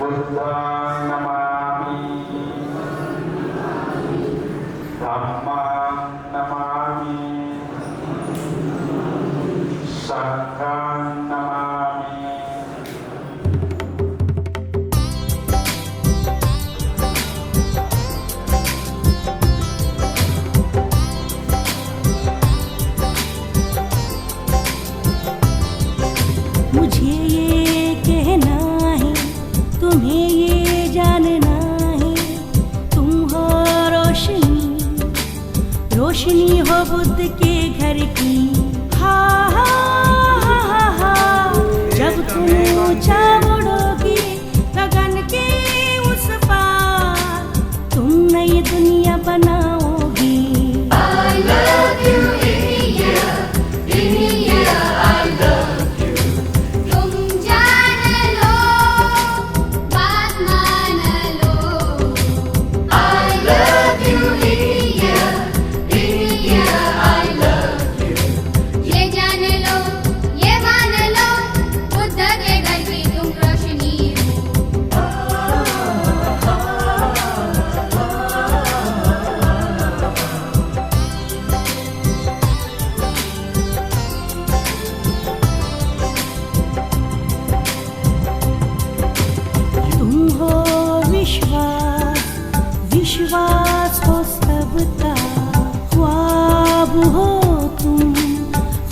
बुद्धं नमामि धम्मं नमामि संघं नमामि। मुझे ये कहना है, तुम्हें ये जानना है, तुम हो रोशनी, रोशनी हो बुद्ध के घर की। हा हा हा हा हा, जब तुम ऊंचा उड़ोगे गगन के उस पार, तुम नई दुनिया बनाओगे। I love you India, India I love you। तुम जान लो, बात मान लो। I love you India, India I love you। ये जान लो, ये मान लो, बुद्ध के घर की तुम रोशनी हो। तुम हो विश्वास, विश्वास हो सबका। ख्वाब हो तुम,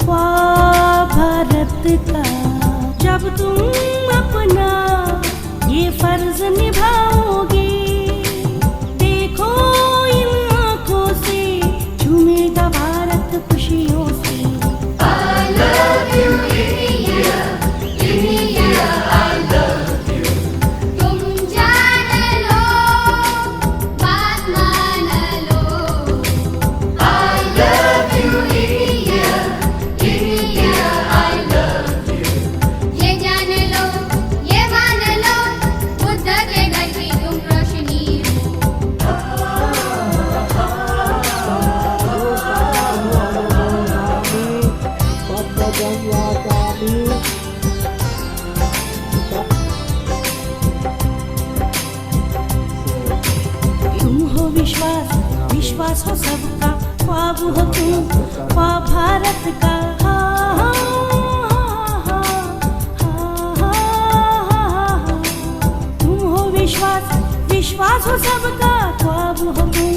ख्वाब भारत का। जब तुम अपना ये फर्ज निभाओगे, देखो इन आंखों से झूमेगा भारत खुशियों से। I love you India, India I love you। तुम जान लो, बात मान लो। I love you India, India I love you। ये जान लो, ये मान लो, बुद्ध के घर की तुम रोशनी हो। तुम हो विश्वास, विश्वास हो सबका। ख्वाब हो तुम, ख्वाब भारत का। हा, हा, हा, हा, हा। तुम हो विश्वास, विश्वास हो सबका। ख्वाब हो तुम,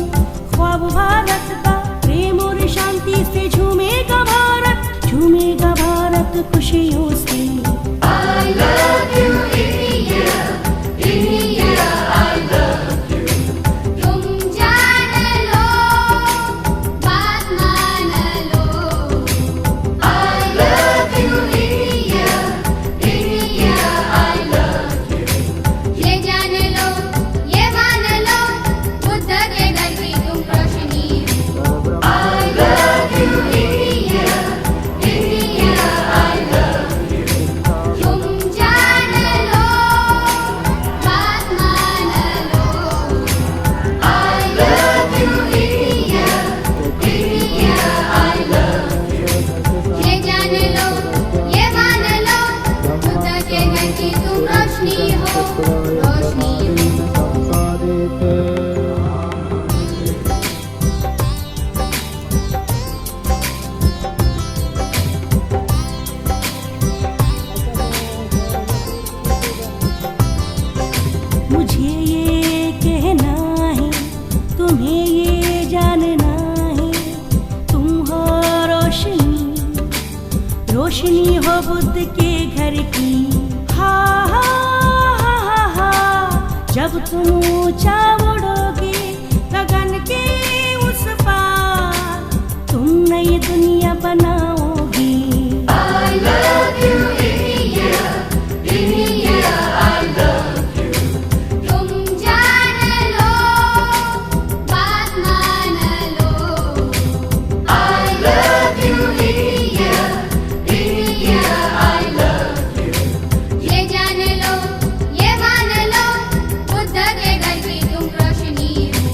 ख्वाब भारत का। प्रेम और शांति से झूमेगा भारत, झूमेगा भारत खुशियों से। I love you India, India I love you। तुम जान लो, बात मान लो। I love you India, India I love you। ये जान लो, ये मान लो, बुद्ध के घर की तुम रोशनी हो। I love you India, India I love you। तुम जान लो, बात मान लो। I love you India, India I love you। ये जान लो, ये मान लो, बुद्ध के घर की तुम रोशनी हो, रोशनी हो। मुझे ये कहना है, तुम्हें ये जानना है, तुम हो रोशनी, रोशनी हो बुद्ध के घर की। हा हा हा हा हा, जब तुम ऊंचा उड़ोगे गगन के उस पार, तुम नई दुनिया बनाओगे। I love you India, India I love you। तुम जान लो, बात मान लो। I love you India, India I love you। ये जान लो, ये मान लो, बुद्ध के घर की तुम रोशनी हो।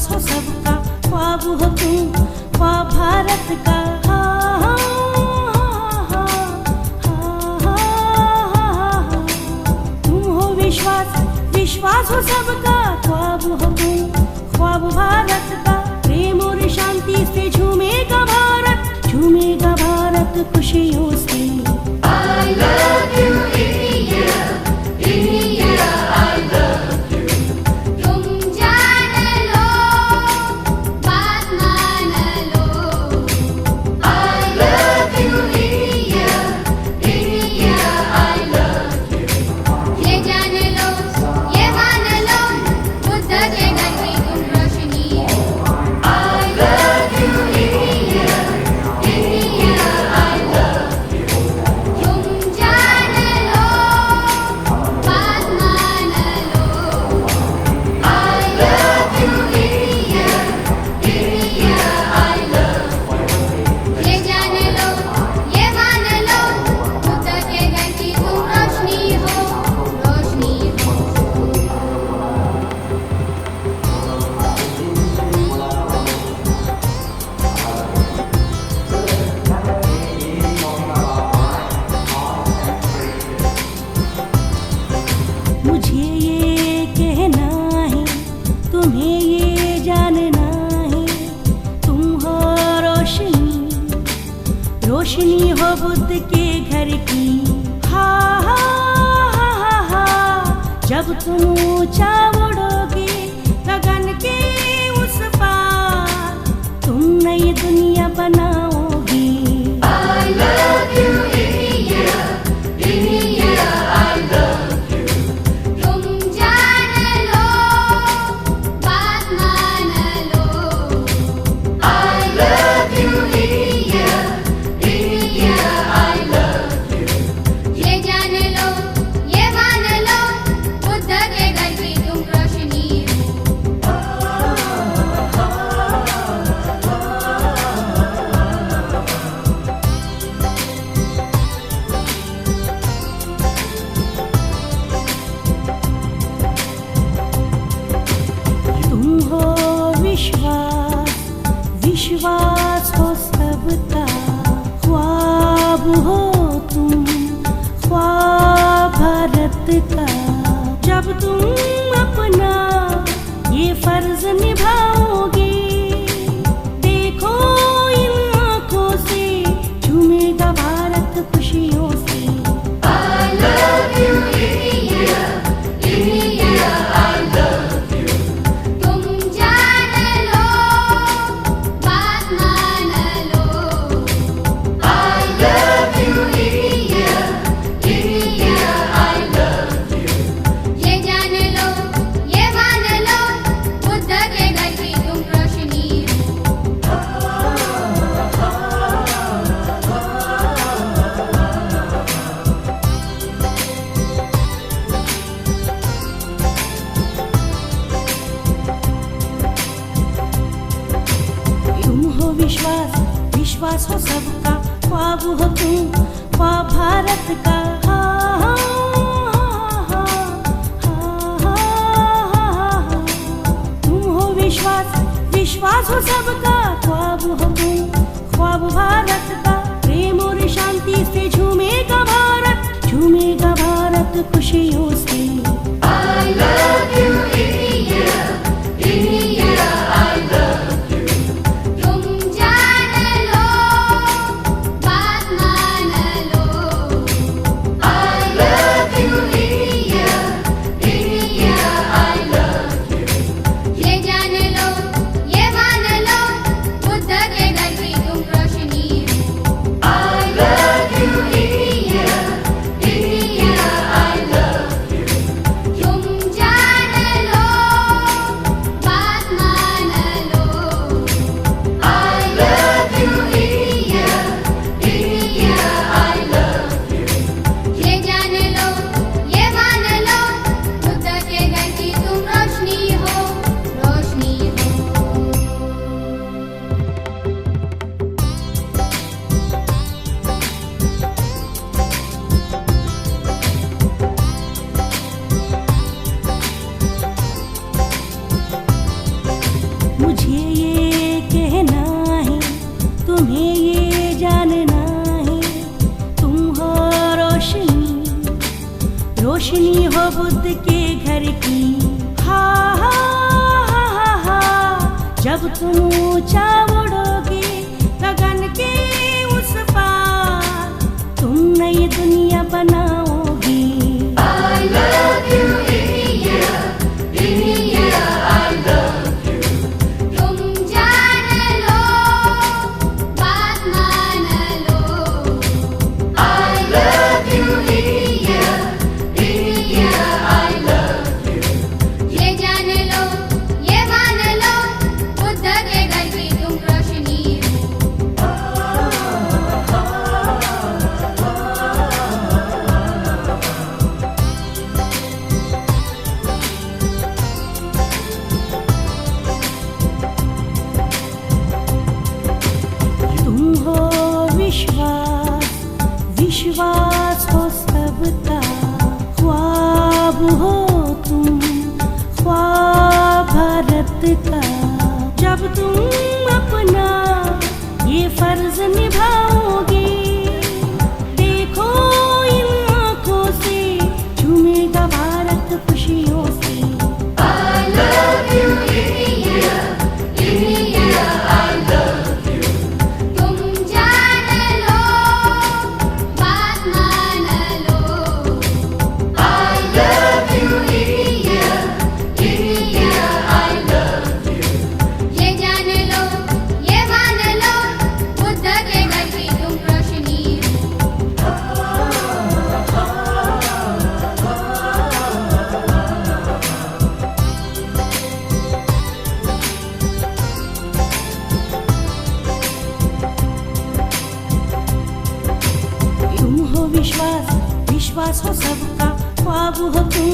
विश्वास हो सबका, ख्वाब हो तुम, ख्वाब भारत का। तुम हो विश्वास, विश्वास हो सबका, ख्वाब हो तुम, ख्वाब भारत का। प्रेम और शांति से झूमेगा भारत, झूमेगा भारत खुशियों से। I love you India, India I love you. तुम जान लो, बात मान लो। I love you India, India I love you. ये जान लो, ये मान लो, बुद्ध के घर की तुम रोशनी हो। I love you India, India I love you. तुम जान लो, बात मान लो। I love you India, India I love you. ये जान लो, ये मान लो, बुद्ध के घर की तुम रोशनी हो, रोशनी हो। मुझे ये कहना है, तुम्हें ये जानना है, तुम हो रोशनी, रोशनी हो बुद्ध के घर की। हा हा हा हा हा, जब तुम ऊंचा उड़ोगे गगन के उस पार, तुम नई दुनिया बनाओगे। I love you India, India I love you. तुम जान लो, बात मान लो। I love you India, India I love you. ये जान लो, ये मान लो, बुद्ध के घर की तुम रोशनी हो। तुम हो विश्वास, विश्वास हो सबका, ख्वाब हो तुम, ख्वाब भारत का। जब तुम अपना ये फर्ज निभाओगे, देखो इन आँखों से झूमेगा भारत खुशियों से। I love you India, India I love you. तुम जान लो, बात मान लो। I love you India, India I love you. ये जान लो, ये मान लो, बुद्ध के घर की तुम रोशनी हो। तुम हो विश्वास, विश्वास हो सबका, ख्वाब हो तुम, ख्वाब भारत का। तुम हो विश्वास, विश्वास हो सबका, ख्वाब हो तुम, ख्वाब भारत का। प्रेम और शांति से झूमेगा भारत, झूमेगा भारत खुशियों से। I love you India, India I love you. तुम जान लो, बात मान लो। I love you India, India I love you. ये जान लो, ये मान लो, बुद्ध के घर की तुम रोशनी हो। रोशनी हो बुद्ध के घर की। हा हा हा हा हा, जब तुम ऊंचा उड़ोगे गगन के उस पार, तुम नई दुनिया बनाओगे। I love you India, India I love you। तुम जान लो, बात मान लो। I love you India, India I love you। ये जान लो, ये मान लो, बुद्ध के घर की तुम रोशनी हो। तुम हो विश्वास, विश्वास हो सबका। ख्वाब हो तुम, ख्वाब भारत का। जब तुम अपना ये फर्ज निभाओगे, देखो इन आंखों से झूमेगा भारत खुशियों से। I love you India, India I love you। तुम जान लो, बात मान लो। I love you India, India I love you। ये जान लो, ये मान लो, बुद्ध के घर की तुम रोशनी हो। तुम हो विश्वास, विश्वास हो सबका। ख्वाब हो तुम,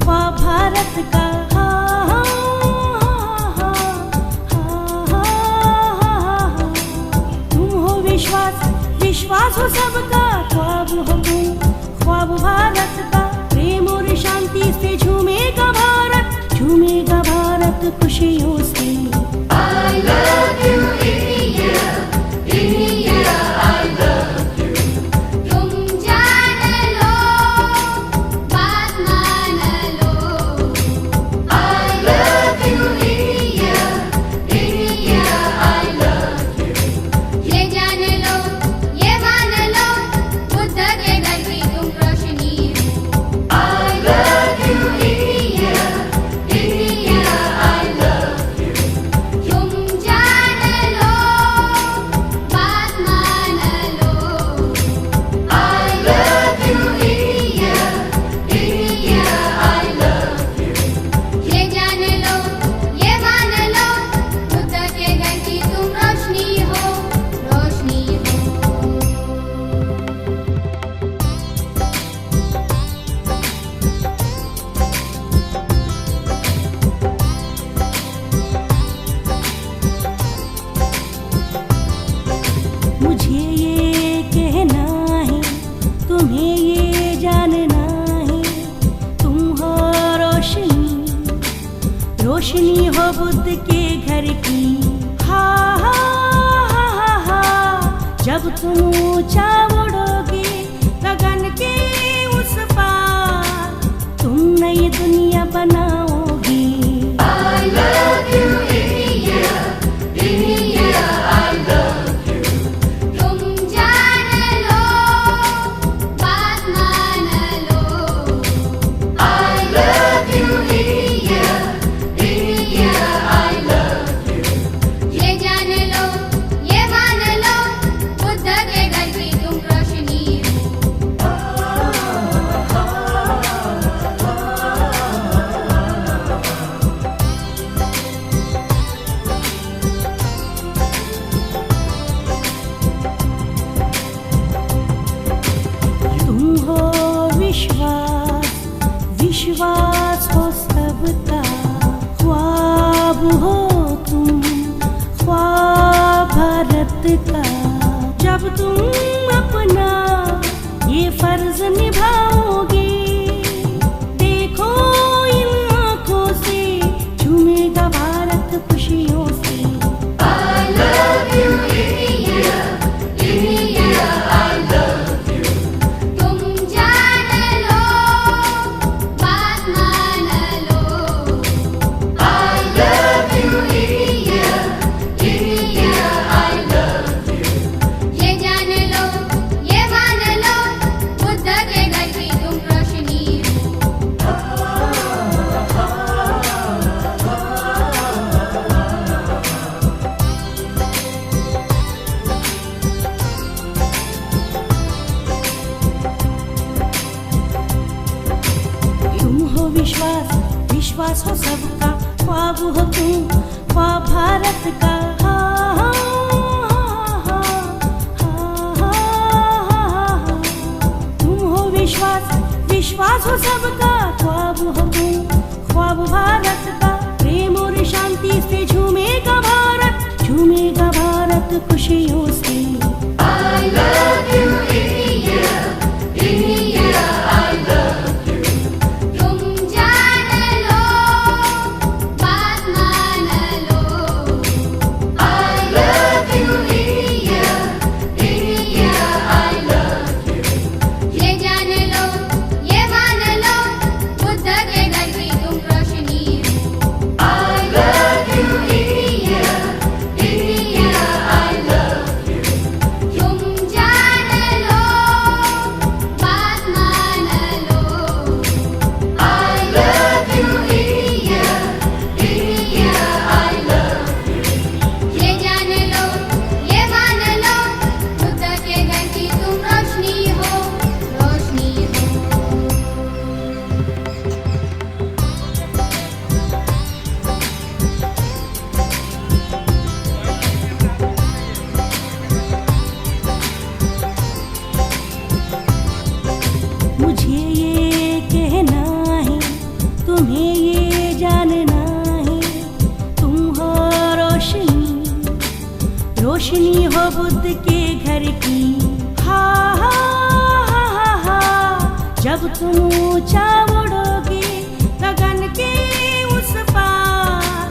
ख्वाब भारत का। हा, हा, हा, हा, हा। तुम हो विश्वास, विश्वास हो सबका। ख्वाब हो तुम, ख्वाब भारत का। प्रेम और शांति से झूमेगा भारत, झूमेगा भारत खुशियों से। I love you India, India I love you। तुम जान लो, बात मान लो। I love you India, India I love you। ये जान लो, ये मान लो, बुद्ध के घर की तुम रोशनी हो। I love you India, India I love you। तुम जान लो, बात मान लो। I love you India, India I love you। ये जान लो, ये मान लो, बुद्ध के घर की तुम रोशनी हो, रोशनी हो। मुझे ये कहना है, तुम्हें ये जानना है। तुम हो रोशनी, रोशनी हो बुद्ध के घर की। हा हा हा हा हा, जब तुम ऊंचा उड़ोगे गगन के उस पार, तुम नई दुनिया बनाओगे। I love you India, India I love you। तुम जान लो, बात मान लो। I love you India, India I love you। ये जान लो, ये मान लो, बुद्ध के घर की तुम रोशनी हो। तुम हो विश्वास, विश्वास हो सबका। ख्वाब हो तुम, ख्वाब भारत का। जब तुम अपना ये फर्ज निभाओगे, देखो इन आंखों से झूमेगा भारत खुशियों से। I love you India, India I love you। तुम जान लो, विश्वास विश्वास हो सबका, ख्वाब हो तुम, ख्वाब भारत का। तुम हो विश्वास विश्वास हो सबका, ख्वाब हो तुम, ख्वाब भारत का। प्रेम और शांति से झूमेगा भारत, झूमेगा भारत खुशियों से। I love you, India, India, I love you. तुम जान लो, बात मान लो। I love you, India, India, I love you. ये जान लो, ये मान लो, बुद्ध के घर की तुम रोशनी हो। I love you, India, India, I love you. तुम जान लो, बात मान लो। I love you, India, India, I love you. ये जान लो, ये मान लो, बुद्ध के घर की तुम रोशनी हो, रोशनी हो। मुझे ये कहना है, तुम्हें ये जानना है, तुम हो रोशनी, रोशनी हो बुद्ध के घर की। हा हा हा हा, जब तुम ऊंचा उड़ोगे गगन के उस पार,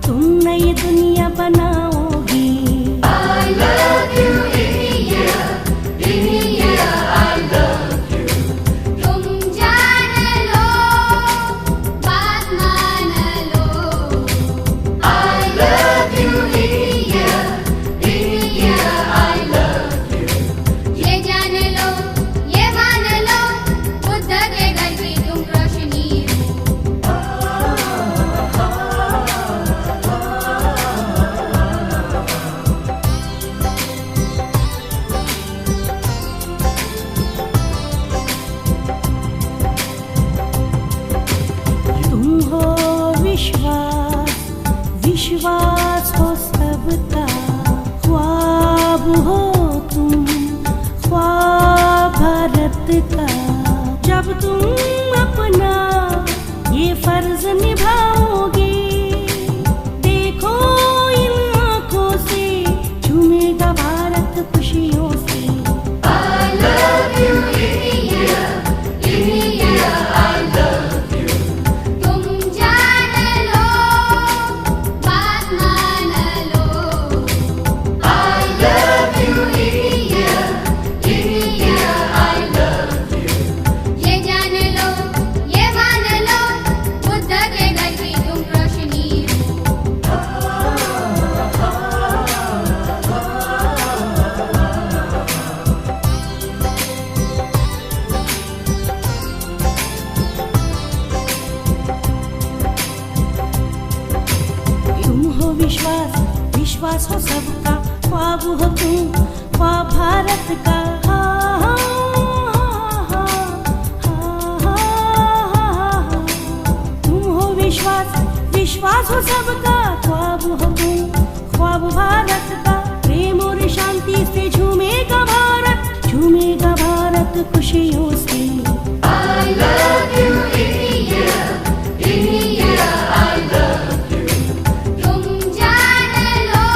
तुम नई दुनिया बनाओगे। I love you, India, India, I love you. तुम जान लो, बात मान लो। I love you, India, India, I love you. ये जान लो, ये मान लो, बुद्ध के घर की तुम रोशनी हो। तुम हो विश्वास विश्वास हो सबका, ख्वाब हो तुम, ख्वाब भारत का। जब तुम अपना ये फर्ज निभाओगे, देखो इन आँखों से झूमेगा भारत खुशियों से। I love you, India, India, I love you. तुम जान लो, बात मान लो। I love you, India, India, I love you. ये जान लो, ये मान लो, बुद्ध के घर की तुम रोशनी हो। तुम हो विश्वास विश्वास हो सबका, ख्वाब हो तुम, ख्वाब भारत का। तुम हो विश्वास विश्वास हो सबका, ख्वाब हो तुम, ख्वाब भारत का। प्रेम और शांति से झूमेगा भारत, झूमेगा भारत खुशियों से। I love you, India, India, I love you. तुम जान लो,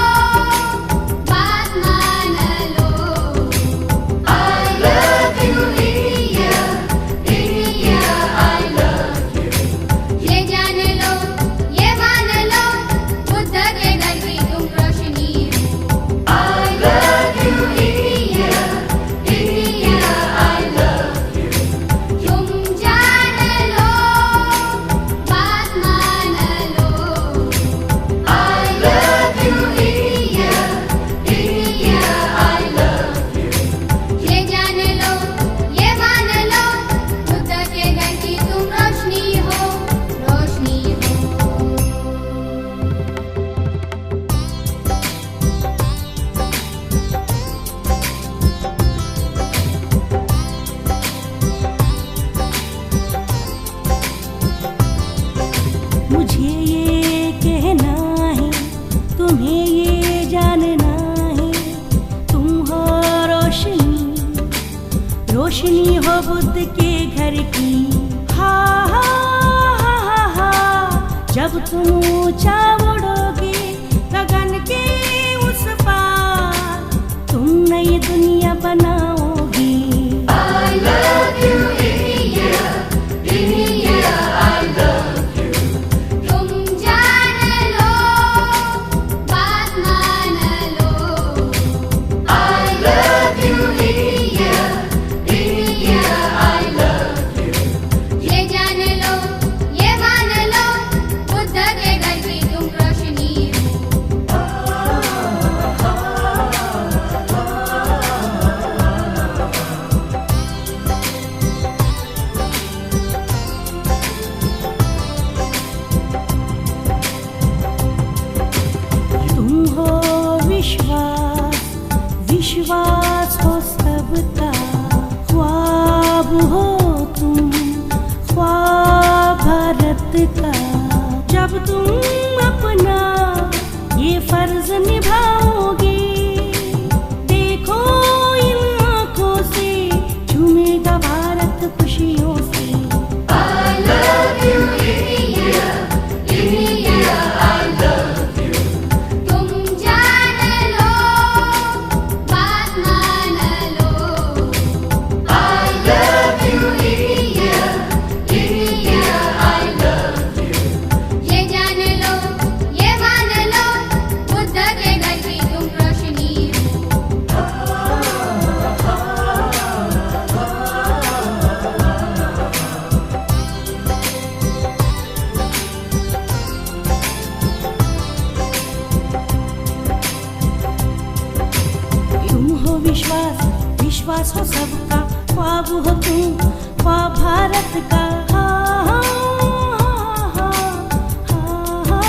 बात मान लो। I love you, India, India, I love you. ये जान लो, ये मान लो, बुद्ध के घर की तुम रोशनी हो। I love you, India, India, I love you. रोशनी हो बुद्ध के घर की। हा हा हा हा, जब तुम ऊंचा उड़ोगे गगन के उस पार, तुम नई दुनिया बनाओगे। I love you India, India I love you. तुम जान लो, बात मान लो। I love you India, India I love you. ये जान लो, ये मान लो, बुद्ध के घर की तुम रोशनी हो। तुम हो विश्वास, विश्वास हो सबका, ख्वाब हो तुम, ख्वाब भारत का। जब तुम अपना ये फर्ज निभाओगे, देखो इन आंखों से झूमेगा भारत खुशियों से। I love you India, India I love you. तुम जान लो, बात मान लो। I love you India, India I love you. ये जान लो, ये मान लो, बुद्ध के घर की तुम रोशनी हो। तुम हो विश्वास, विश्वास हो सबका, ख्वाब हो तुम, ख्वाब भारत का। हा, हा, हा, हा,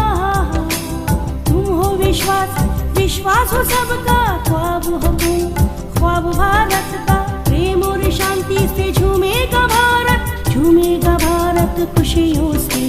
हा। तुम हो विश्वास, विश्वास हो सबका, ख्वाब हो तुम, ख्वाब भारत का। प्रेम और शांति से झूमेगा भारत, झूमेगा भारत खुशियों से।